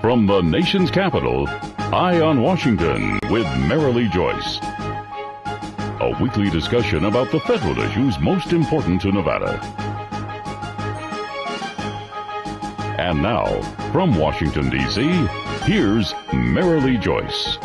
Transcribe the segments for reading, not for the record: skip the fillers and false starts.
From the nation's capital, Eye on Washington with Marilee Joyce. A weekly discussion about the federal issues most important to Nevada. And now, from Washington, D.C., here's Marilee Joyce.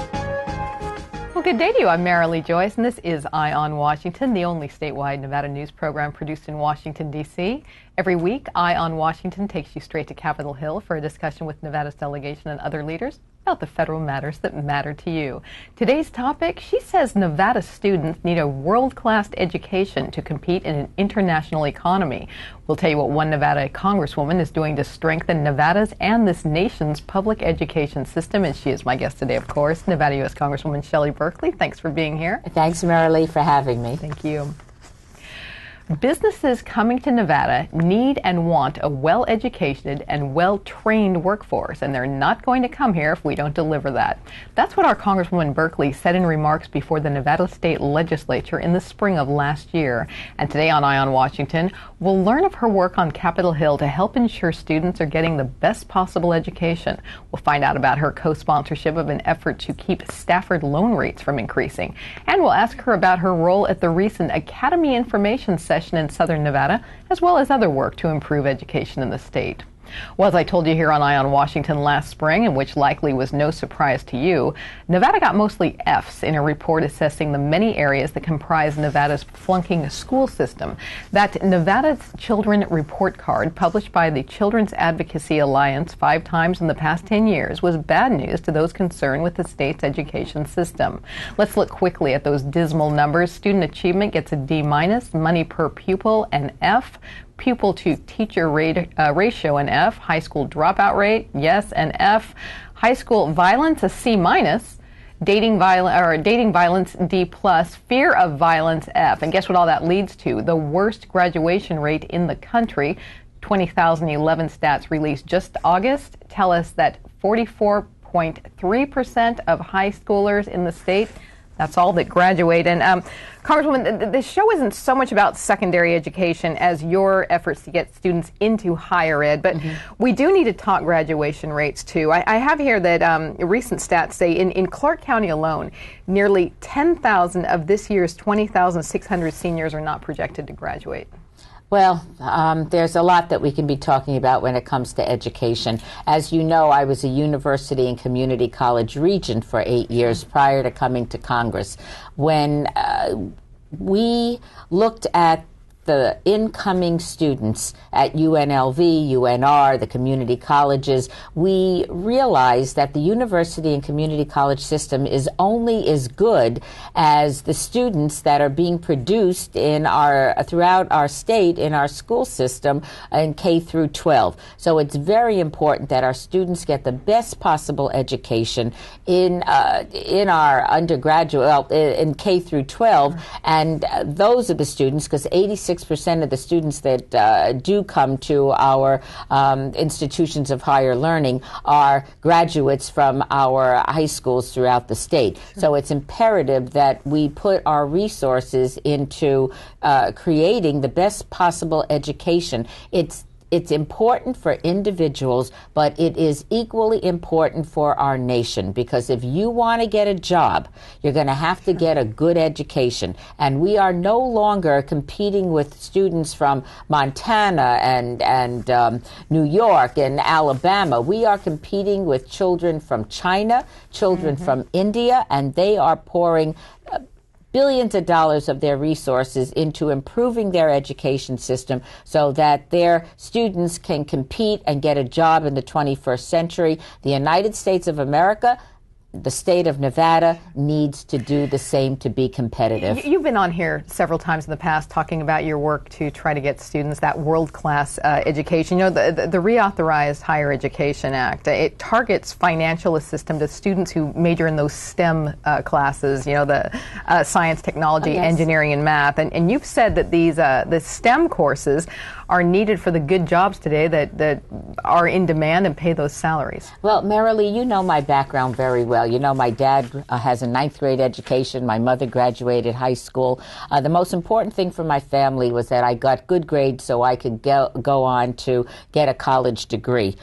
Well, good day to you. I'm Marilee Joyce, and this is Eye on Washington, the only statewide Nevada news program produced in Washington, D.C. Every week, Eye on Washington takes you straight to Capitol Hill for a discussion with Nevada's delegation and other leaders about the federal matters that matter to you. Today's topic, she says Nevada students need a world-class education to compete in an international economy. We'll tell you what one Nevada congresswoman is doing to strengthen Nevada's and this nation's public education system, and she is my guest today, of course, Nevada U.S. Congresswoman Shelley Berkley. Thanks for being here. Thanks, Marilee, for having me. Thank you. Businesses coming to Nevada need and want a well-educated and well-trained workforce, and they're not going to come here if we don't deliver that. That's what our Congresswoman Berkley said in remarks before the Nevada State Legislature in the spring of last year. And today on Eye on Washington, we'll learn of her work on Capitol Hill to help ensure students are getting the best possible education. We'll find out about her co-sponsorship of an effort to keep Stafford loan rates from increasing. And we'll ask her about her role at the recent Academy Information Session in Southern Nevada, as well as other work to improve education in the state. Well, as I told you here on Eye on Washington last spring, and which likely was no surprise to you, Nevada got mostly Fs in a report assessing the many areas that comprise Nevada's flunking school system. That Nevada's Children Report Card, published by the Children's Advocacy Alliance 5 times in the past 10 years, was bad news to those concerned with the state's education system. Let's look quickly at those dismal numbers. Student achievement gets a D-, money per pupil an F, pupil to teacher ratio an F, high school dropout rate, yes, an F, high school violence a C-, dating violence D+, fear of violence F. And guess what all that leads to? The worst graduation rate in the country. 2011 stats released just August tell us that 44.3% of high schoolers in the state, that's all that graduate. And Congresswoman, the show isn't so much about secondary education as your efforts to get students into higher ed, but we do need to talk graduation rates too. I have here that recent stats say in Clark County alone, nearly 10,000 of this year's 20,600 seniors are not projected to graduate. Well, there's a lot that we can be talking about when it comes to education. As you know, I was a university and community college regent for 8 years prior to coming to Congress. When we looked at the incoming students at UNLV, UNR, the community colleges, we realized that the university and community college system is only as good as the students that are being produced in throughout our state in our school system in K through 12. So it's very important that our students get the best possible education in our undergraduate, in K through 12, and those are the students, because 86% of the students that do come to our institutions of higher learning are graduates from our high schools throughout the state. So it's imperative that we put our resources into creating the best possible education. It's important for individuals, but it is equally important for our nation, because if you want to get a job, you're going to have to get a good education. And we are no longer competing with students from Montana and New York and Alabama. We are competing with children from China, children from India, and they are pouring billions of dollars of their resources into improving their education system so that their students can compete and get a job in the 21st century. The United States of America, the state of Nevada, needs to do the same to be competitive. You've been on here several times in the past talking about your work to try to get students that world-class education. You know, the Reauthorized Higher Education Act, it targets financial assistance to students who major in those STEM classes, you know, the science, technology, engineering, and math. And you've said that these the STEM courses are needed for the good jobs today that are in demand and pay those salaries. Well, Marilee, you know my background very well. You know, my dad has a 9th grade education. My mother graduated high school. The most important thing for my family was that I got good grades so I could go on to get a college degree,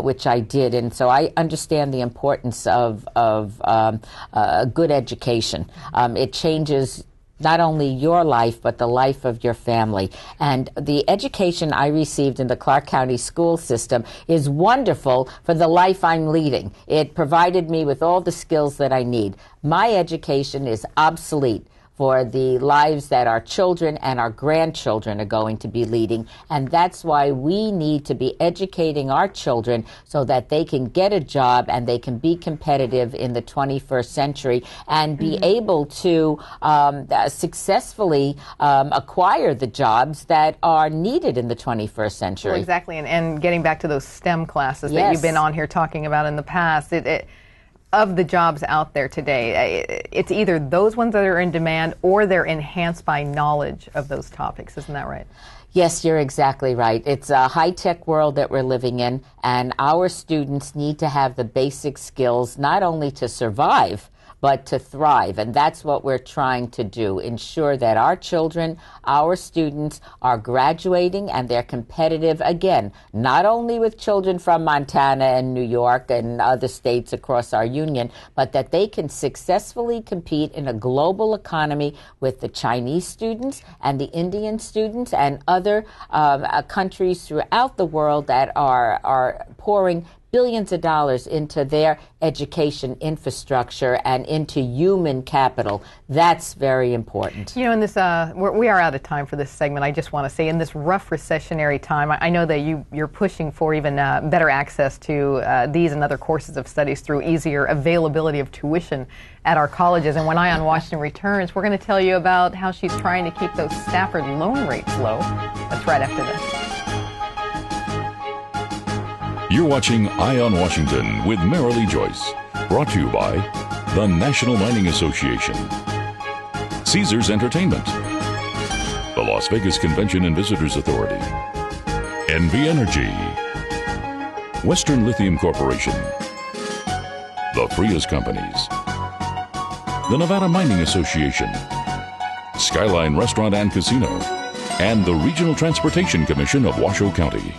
which I did. And so I understand the importance of a good education. It changes not only your life, but the life of your family. And the education I received in the Clark County school system is wonderful for the life I'm leading. It provided me with all the skills that I need. My education is obsolete for the lives that our children and our grandchildren are going to be leading. And that's why we need to be educating our children so that they can get a job and they can be competitive in the 21st century and be able to successfully acquire the jobs that are needed in the 21st century. Well, exactly. And getting back to those STEM classes that you've been on here talking about in the past, of the jobs out there today, it's either those ones that are in demand or they're enhanced by knowledge of those topics. Isn't that right? Yes, you're exactly right. It's a high-tech world that we're living in, and our students need to have the basic skills not only to survive, but to thrive. And that's what we're trying to do, ensure that our children, our students are graduating and they're competitive, again, not only with children from Montana and New York and other states across our union, but that they can successfully compete in a global economy with the Chinese students and the Indian students and other countries throughout the world that are pouring billions of dollars into their education infrastructure and into human capital. That's very important. You know, in this, we are out of time for this segment. I just want to say, in this rough recessionary time, I know that you're pushing for even better access to these and other courses of studies through easier availability of tuition at our colleges. And when Eye on Washington returns, we're going to tell you about how she's trying to keep those Stafford loan rates low. That's right after this. You're watching Eye on Washington with Marilee Joyce. Brought to you by the National Mining Association, Caesars Entertainment, the Las Vegas Convention and Visitors Authority, NV Energy, Western Lithium Corporation, the Frias Companies, the Nevada Mining Association, Skyline Restaurant and Casino, and the Regional Transportation Commission of Washoe County.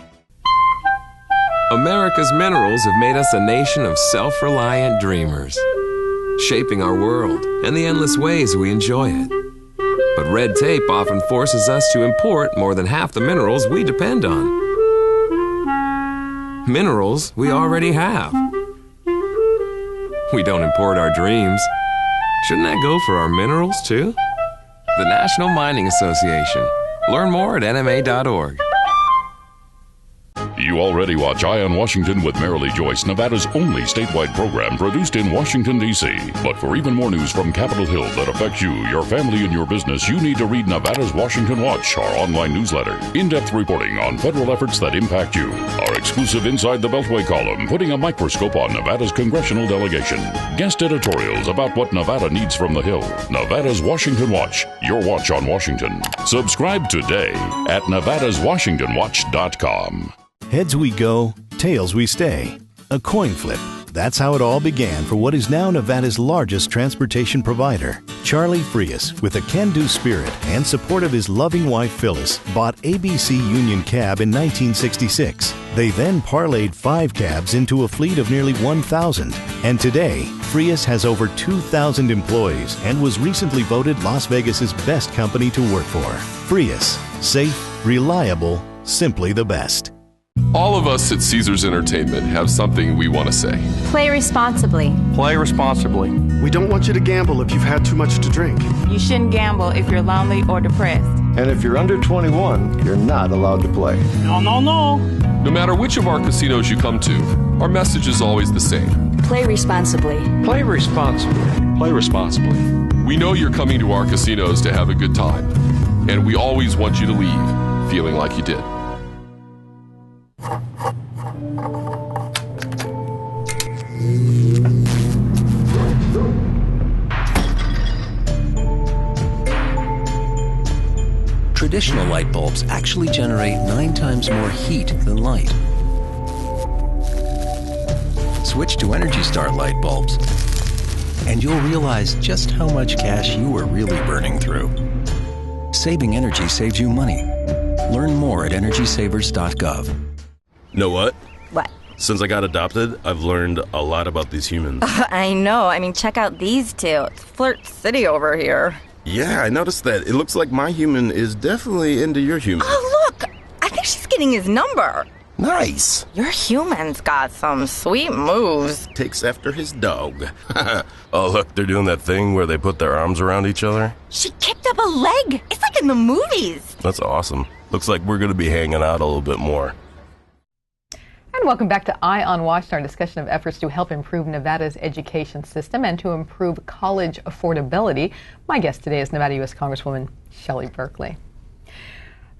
America's minerals have made us a nation of self-reliant dreamers, shaping our world and the endless ways we enjoy it. But red tape often forces us to import more than half the minerals we depend on. Minerals we already have. We don't import our dreams. Shouldn't that go for our minerals, too? The National Mining Association. Learn more at nma.org. You already watch Eye on Washington with Marilee Joyce, Nevada's only statewide program produced in Washington, D.C. But for even more news from Capitol Hill that affects you, your family, and your business, you need to read Nevada's Washington Watch, our online newsletter. In-depth reporting on federal efforts that impact you. Our exclusive Inside the Beltway column, putting a microscope on Nevada's congressional delegation. Guest editorials about what Nevada needs from the Hill. Nevada's Washington Watch, your watch on Washington. Subscribe today at nevadaswashingtonwatch.com. Heads we go, tails we stay. A coin flip. That's how it all began for what is now Nevada's largest transportation provider. Charlie Frias, with a can-do spirit and support of his loving wife Phyllis, bought ABC Union Cab in 1966. They then parlayed 5 cabs into a fleet of nearly 1,000. And today, Frias has over 2,000 employees and was recently voted Las Vegas's best company to work for. Frias, safe, reliable, simply the best. All of us at Caesars Entertainment have something we want to say. Play responsibly. Play responsibly. We don't want you to gamble if you've had too much to drink. You shouldn't gamble if you're lonely or depressed. And if you're under 21, you're not allowed to play. No. No matter which of our casinos you come to, our message is always the same. Play responsibly. Play responsibly. Play responsibly. We know you're coming to our casinos to have a good time, and we always want you to leave feeling like you did. Traditional light bulbs actually generate 9 times more heat than light. Switch to Energy Star light bulbs and you'll realize just how much cash you were really burning through. Saving energy saves you money. Learn more at EnergySavers.gov. Know what? What? Since I got adopted, I've learned a lot about these humans. I know. I mean, check out these two. It's Flirt City over here. Yeah, I noticed that. It looks like my human is definitely into your human. Oh, look! I think she's getting his number. Nice. Your human's got some sweet moves. Takes after his dog. Oh, look, they're doing that thing where they put their arms around each other. She kicked up a leg. It's like in the movies. That's awesome. Looks like we're going to be hanging out a little bit more. And welcome back to Eye on Washington, our discussion of efforts to help improve Nevada's education system and to improve college affordability. My guest today is Nevada U.S. Congresswoman Shelley Berkley.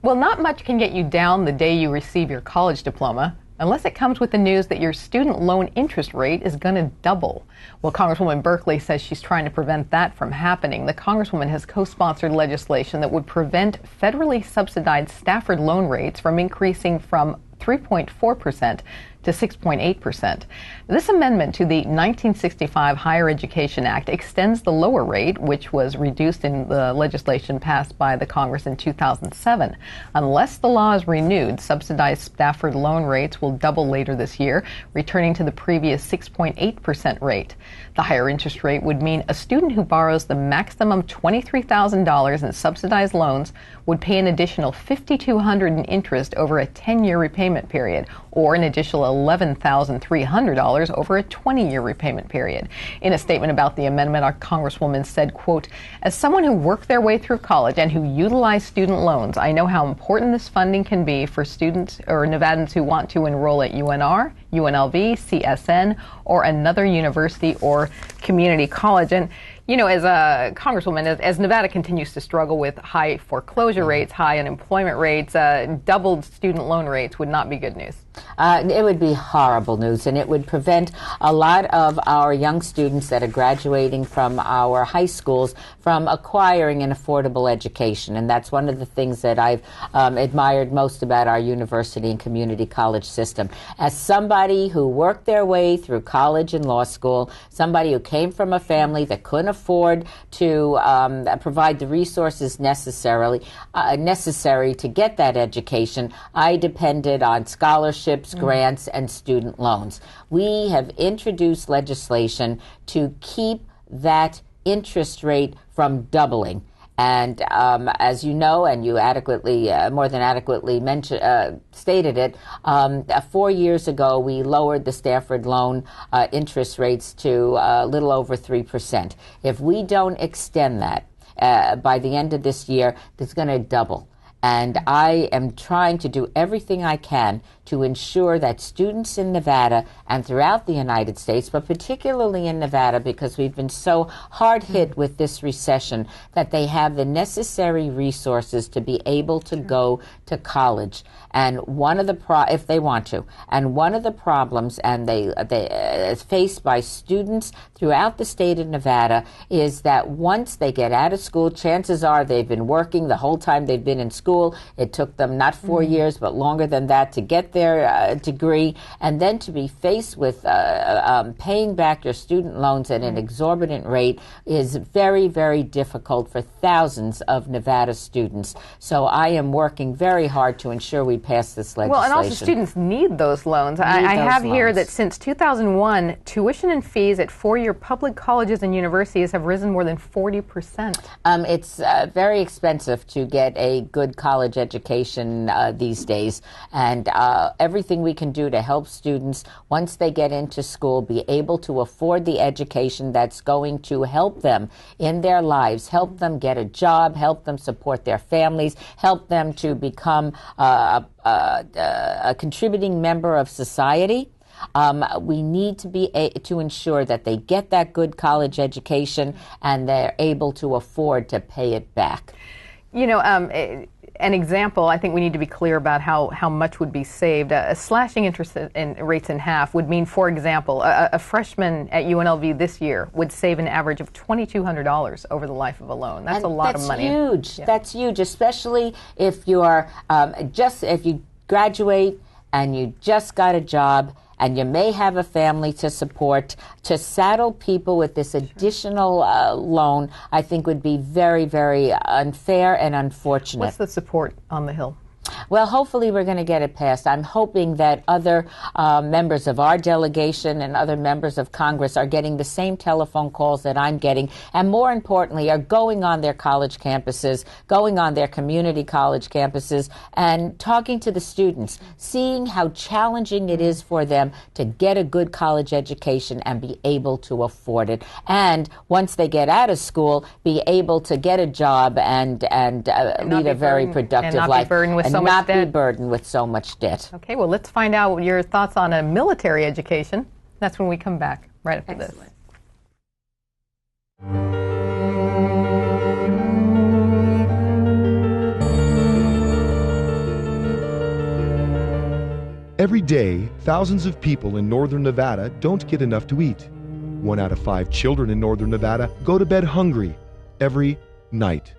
Well, not much can get you down the day you receive your college diploma, unless it comes with the news that your student loan interest rate is going to double. Well, Congresswoman Berkley says she's trying to prevent that from happening. The Congresswoman has co-sponsored legislation that would prevent federally subsidized Stafford loan rates from increasing from 3.4% to 6.8%. This amendment to the 1965 Higher Education Act extends the lower rate, which was reduced in the legislation passed by the Congress in 2007. Unless the law is renewed, subsidized Stafford loan rates will double later this year, returning to the previous 6.8% rate. The higher interest rate would mean a student who borrows the maximum $23,000 in subsidized loans would pay an additional $5,200 in interest over a 10-year repayment period, or an additional $11,300 over a 20-year repayment period. In a statement about the amendment, our Congresswoman said, quote, "As someone who worked their way through college and who utilized student loans, I know how important this funding can be for students or Nevadans who want to enroll at UNR, UNLV, CSN, or another university or community college." And you know, as a Congresswoman, as Nevada continues to struggle with high foreclosure rates, high unemployment rates, doubled student loan rates would not be good news. It would be horrible news, and it would prevent a lot of our young students that are graduating from our high schools from acquiring an affordable education. And that's one of the things that I've admired most about our university and community college system. As somebody who worked their way through college and law school, somebody who came from a family that couldn't afford to provide the resources necessary to get that education, I depended on scholarships, grants, and student loans. We have introduced legislation to keep that interest rate from doubling. And as you know, and you adequately, more than adequately stated it, 4 years ago we lowered the Stafford loan interest rates to a little over 3%. If we don't extend that by the end of this year, it's going to double. And I am trying to do everything I can to ensure that students in Nevada and throughout the United States, but particularly in Nevada because we've been so hard hit with this recession, that they have the necessary resources to be able to go to college. And one of the if they want to, and one of the problems and they faced by students throughout the state of Nevada is that once they get out of school, chances are they've been working the whole time they've been in school. It took them not 4 years, but longer than that to get their degree, and then to be faced with paying back your student loans at an exorbitant rate is very, very difficult for thousands of Nevada students. So I am working very hard to ensure we pass this legislation. Well, and also students need those loans. I have here that since 2001, tuition and fees at four-year public colleges and universities have risen more than 40%. It's very expensive to get a good college education these days, and everything we can do to help students, once they get into school, be able to afford the education that's going to help them in their lives, help them get a job, help them support their families, help them to become a contributing member of society. We need to ensure that they get that good college education and they're able to afford to pay it back. You know, an example, I think we need to be clear about how much would be saved. Slashing interest rates in half would mean, for example, a freshman at UNLV this year would save an average of $2,200 over the life of a loan. That's a lot of money. That's huge. Yeah. That's huge, especially if you're if you graduate and you just got a job and you may have a family to support, to saddle people with this additional loan, I think would be very, very unfair and unfortunate. What's the support on the Hill? Well, hopefully we're going to get it passed. I'm hoping that other members of our delegation and other members of Congress are getting the same telephone calls that I'm getting, and more importantly, are going on their college campuses, going on their community college campuses, and talking to the students, seeing how challenging it is for them to get a good college education and be able to afford it. And once they get out of school, be able to get a job and lead a very productive life. Not be burdened with so much debt. Okay, well, let's find out your thoughts on a military education. That's when we come back, right after this. Every day, thousands of people in northern Nevada don't get enough to eat. 1 out of 5 children in northern Nevada go to bed hungry every night.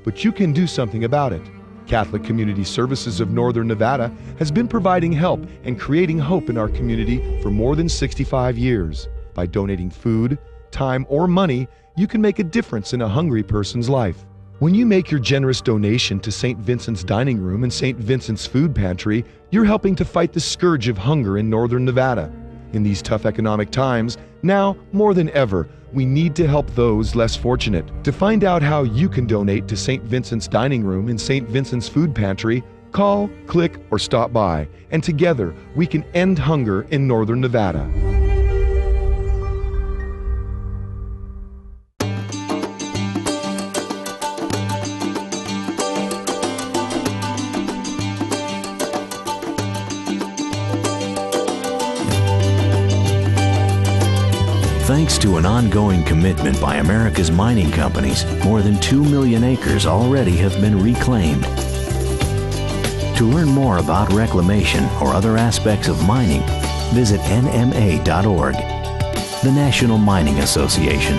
But you can do something about it. Catholic Community Services of Northern Nevada has been providing help and creating hope in our community for more than 65 years. By donating food, time, or money, you can make a difference in a hungry person's life. When you make your generous donation to St. Vincent's Dining Room and St. Vincent's Food Pantry, you're helping to fight the scourge of hunger in Northern Nevada. In these tough economic times, now more than ever, we need to help those less fortunate. To find out how you can donate to St. Vincent's Dining Room and St. Vincent's Food Pantry, call, click, or stop by, and together we can end hunger in Northern Nevada. Thanks to an ongoing commitment by America's mining companies, more than 2 million acres already have been reclaimed. To learn more about reclamation or other aspects of mining, visit nma.org. The National Mining Association.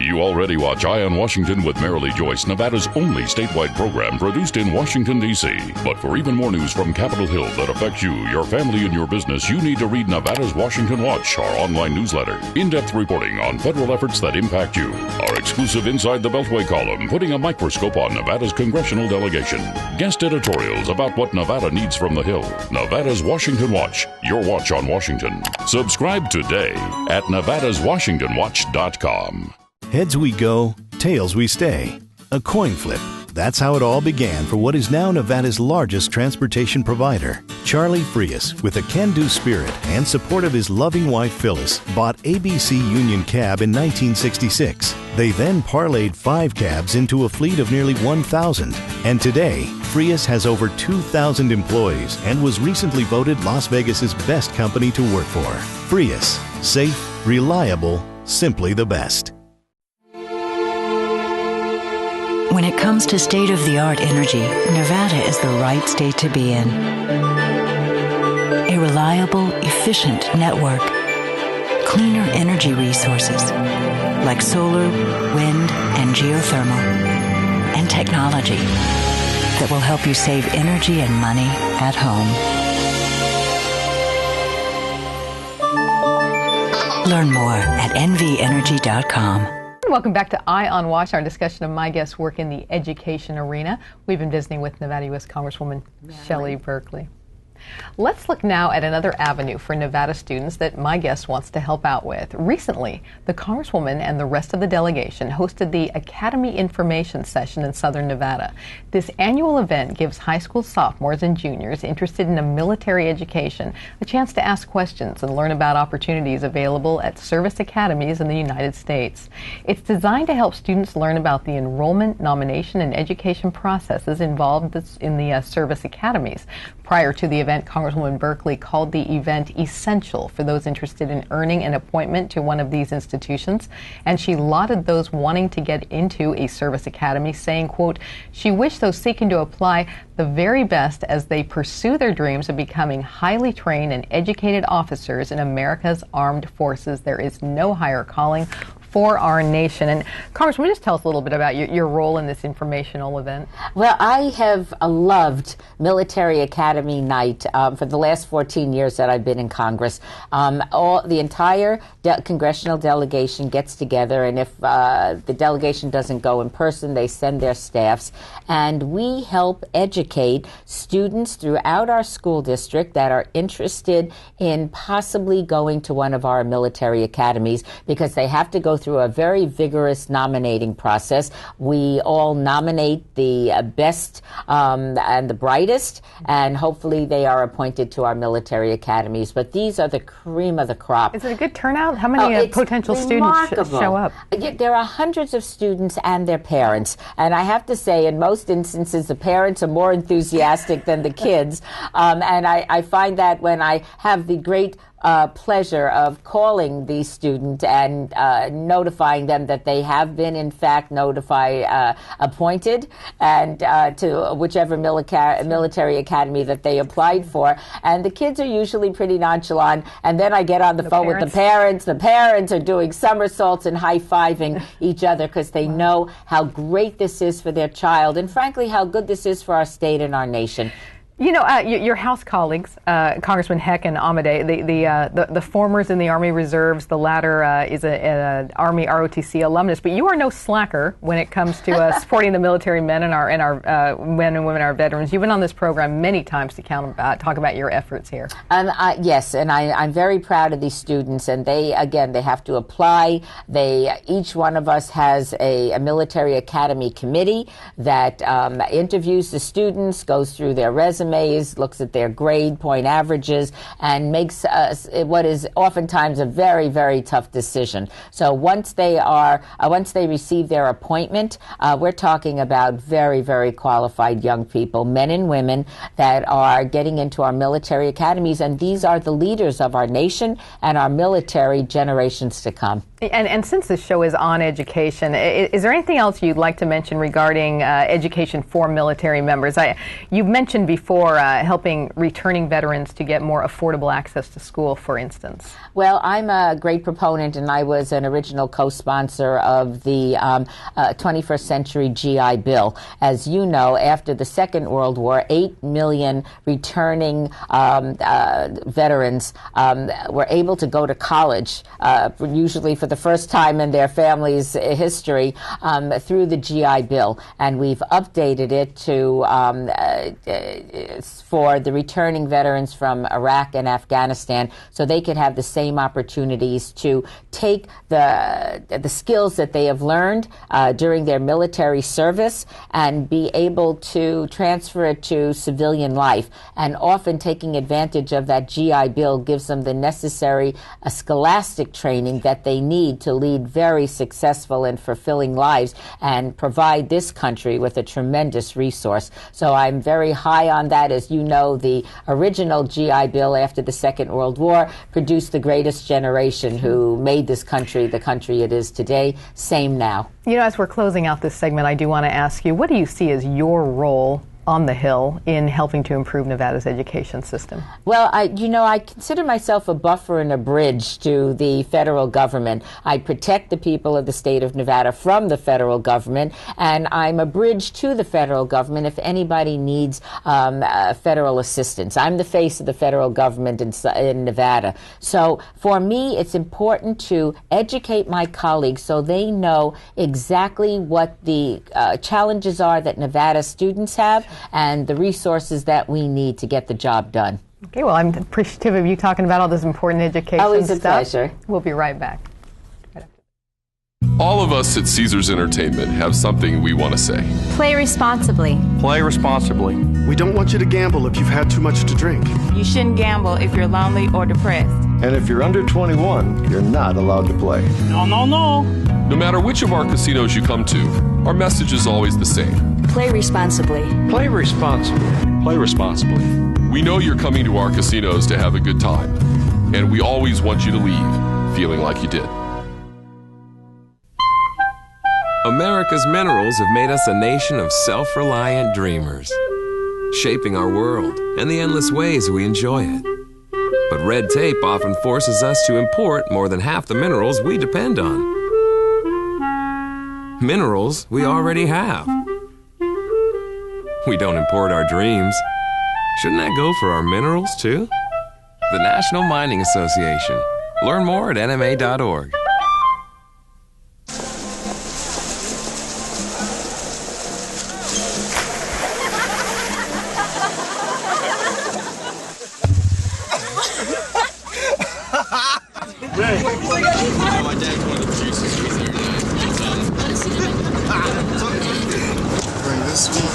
You already watch Eye on Washington with Marilee Joyce, Nevada's only statewide program produced in Washington, D.C. But for even more news from Capitol Hill that affects you, your family, and your business, you need to read Nevada's Washington Watch, our online newsletter. In-depth reporting on federal efforts that impact you. Our exclusive Inside the Beltway column, putting a microscope on Nevada's congressional delegation. Guest editorials about what Nevada needs from the Hill. Nevada's Washington Watch, your watch on Washington. Subscribe today at nevadaswashingtonwatch.com. Heads we go, tails we stay. A coin flip. That's how it all began for what is now Nevada's largest transportation provider. Charlie Frias, with a can-do spirit and support of his loving wife Phyllis, bought ABC Union Cab in 1966. They then parlayed 5 cabs into a fleet of nearly 1,000. And today, Frias has over 2,000 employees and was recently voted Las Vegas's best company to work for. Frias, safe, reliable, simply the best. When it comes to state-of-the-art energy, Nevada is the right state to be in. A reliable, efficient network. Cleaner energy resources like solar, wind, and geothermal. And technology that will help you save energy and money at home. Learn more at nvenergy.com. Welcome back to Eye on Wash, our discussion of my guests' work in the education arena. We've been visiting with Nevada U.S. Congresswoman Shelley Berkley. Let's look now at another avenue for Nevada students that my guest wants to help out with. Recently, the Congresswoman and the rest of the delegation hosted the Academy Information Session in Southern Nevada. This annual event gives high school sophomores and juniors interested in a military education a chance to ask questions and learn about opportunities available at service academies in the United States. It's designed to help students learn about the enrollment, nomination, and education processes involved in the service academies. Prior to the event, Congresswoman Berkley called the event essential for those interested in earning an appointment to one of these institutions, and she lauded those wanting to get into a service academy, saying, quote, she wished those seeking to apply the very best as they pursue their dreams of becoming highly trained and educated officers in America's armed forces. There is no higher calling for our nation. And Congressman, just tell us a little bit about your role in this informational event. Well, I have loved Military Academy Night for the last 14 years that I've been in Congress. The entire congressional delegation gets together, and if the delegation doesn't go in person, they send their staffs, and we help educate students throughout our school district that are interested in possibly going to one of our military academies, because they have to go through a very vigorous nominating process. We all nominate the best and the brightest, and hopefully they are appointed to our military academies. But these are the cream of the crop. Is it a good turnout? How many potential students show up? There are hundreds of students and their parents, and I have to say, in most instances, the parents are more enthusiastic than the kids, and I find that when I have the great pleasure of calling the student and notifying them that they have been, in fact, appointed, and to whichever military academy that they applied for. And the kids are usually pretty nonchalant. And then I get on the phone with the parents. The parents are doing somersaults and high-fiving each other because they know how great this is for their child, and frankly, how good this is for our state and our nation. You know, your House colleagues, Congressman Heck and Amade, the former's in the Army Reserves, the latter is an Army ROTC alumnus, but you are no slacker when it comes to supporting the military men and our men and women, our veterans. You've been on this program many times to talk about your efforts here. Yes, and I'm very proud of these students, and they have to apply. Each one of us has a military academy committee that interviews the students, goes through their resumes, looks at their grade point averages, and makes what is oftentimes a very, very tough decision. So once they receive their appointment, we're talking about very, very qualified young people, men and women, that are getting into our military academies, and these are the leaders of our nation and our military generations to come. And since this show is on education, is there anything else you'd like to mention regarding education for military members? You've mentioned before helping returning veterans to get more affordable access to school, for instance. Well, I'm a great proponent, and I was an original co-sponsor of the 21st Century GI Bill. As you know, after the Second World War, 8 million returning veterans were able to go to college, usually for the first time in their family's history, through the GI Bill. And we've updated it to for the returning veterans from Iraq and Afghanistan, so they could have the same opportunities to take the skills that they have learned during their military service and be able to transfer it to civilian life. And often taking advantage of that GI Bill gives them the necessary scholastic training that they need to lead very successful and fulfilling lives and provide this country with a tremendous resource. So I'm very high on that. As you know, the original GI Bill after the Second World War produced the greatest generation who made this country the country it is today. Same now. You know, as we're closing out this segment, I do want to ask you, what do you see as your role on the Hill in helping to improve Nevada's education system? Well, I consider myself a buffer and a bridge to the federal government. I protect the people of the state of Nevada from the federal government, and I'm a bridge to the federal government if anybody needs federal assistance. I'm the face of the federal government in Nevada. So for me, it's important to educate my colleagues so they know exactly what the challenges are that Nevada students have and the resources that we need to get the job done. Okay, well, I'm appreciative of you talking about all this important education Always stuff. a pleasure. We'll be right back. All of us at Caesars Entertainment have something we want to say. Play responsibly. Play responsibly. We don't want you to gamble if you've had too much to drink. You shouldn't gamble if you're lonely or depressed. And if you're under 21, you're not allowed to play. No, no, no. No matter which of our casinos you come to, our message is always the same. Play responsibly. Play responsibly. Play responsibly. We know you're coming to our casinos to have a good time, and we always want you to leave feeling like you did. America's minerals have made us a nation of self-reliant dreamers, shaping our world and the endless ways we enjoy it. But red tape often forces us to import more than half the minerals we depend on. Minerals we already have. We don't import our dreams. Shouldn't that go for our minerals, too? The National Mining Association. Learn more at nma.org. My dad's one of the juices he's there tonight. Bring this one.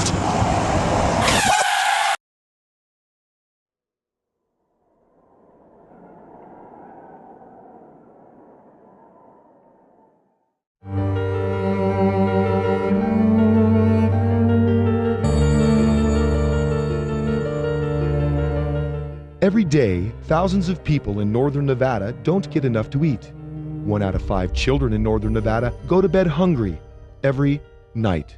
Every day, thousands of people in northern Nevada don't get enough to eat. 1 out of 5 children in northern Nevada go to bed hungry every night.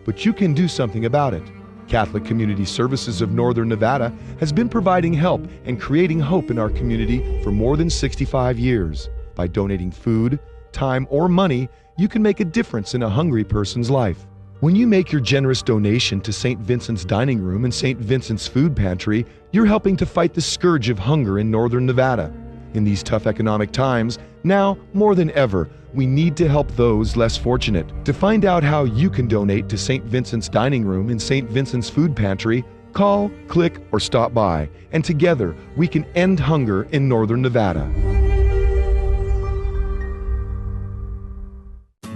But you can do something about it. Catholic Community Services of Northern Nevada has been providing help and creating hope in our community for more than 65 years. By donating food, time, or money, you can make a difference in a hungry person's life. When you make your generous donation to St. Vincent's Dining Room and St. Vincent's Food Pantry, you're helping to fight the scourge of hunger in northern Nevada. In these tough economic times, now more than ever, we need to help those less fortunate. To find out how you can donate to St. Vincent's Dining Room and St. Vincent's Food Pantry, call, click, or stop by, and together we can end hunger in northern Nevada.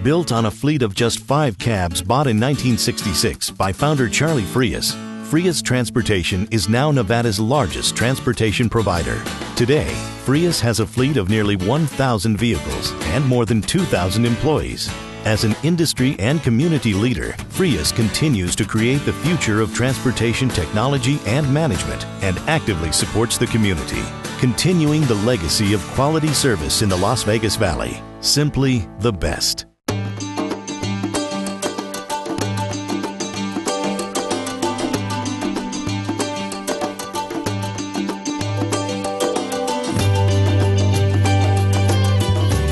Built on a fleet of just 5 cabs bought in 1966 by founder Shelley Berkley, Frias Transportation is now Nevada's largest transportation provider. Today, Frias has a fleet of nearly 1,000 vehicles and more than 2,000 employees. As an industry and community leader, Frias continues to create the future of transportation technology and management and actively supports the community, continuing the legacy of quality service in the Las Vegas Valley. Simply the best.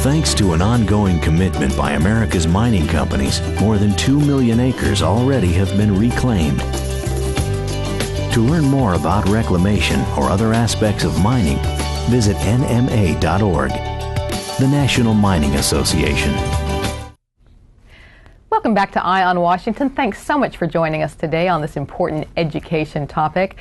Thanks to an ongoing commitment by America's mining companies, more than 2 million acres already have been reclaimed. To learn more about reclamation or other aspects of mining, visit nma.org. The National Mining Association. Welcome back to Eye on Washington. Thanks so much for joining us today on this important education topic.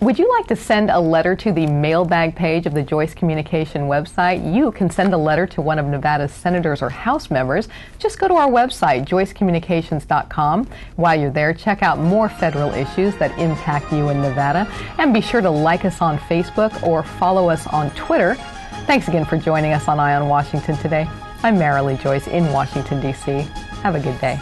Would you like to send a letter to the mailbag page of the Joyce Communication website? You can send a letter to one of Nevada's senators or House members. Just go to our website, joycecommunications.com. While you're there, check out more federal issues that impact you in Nevada. And be sure to like us on Facebook or follow us on Twitter. Thanks again for joining us on Eye on Washington today. I'm Marilee Joyce in Washington, D.C. Have a good day.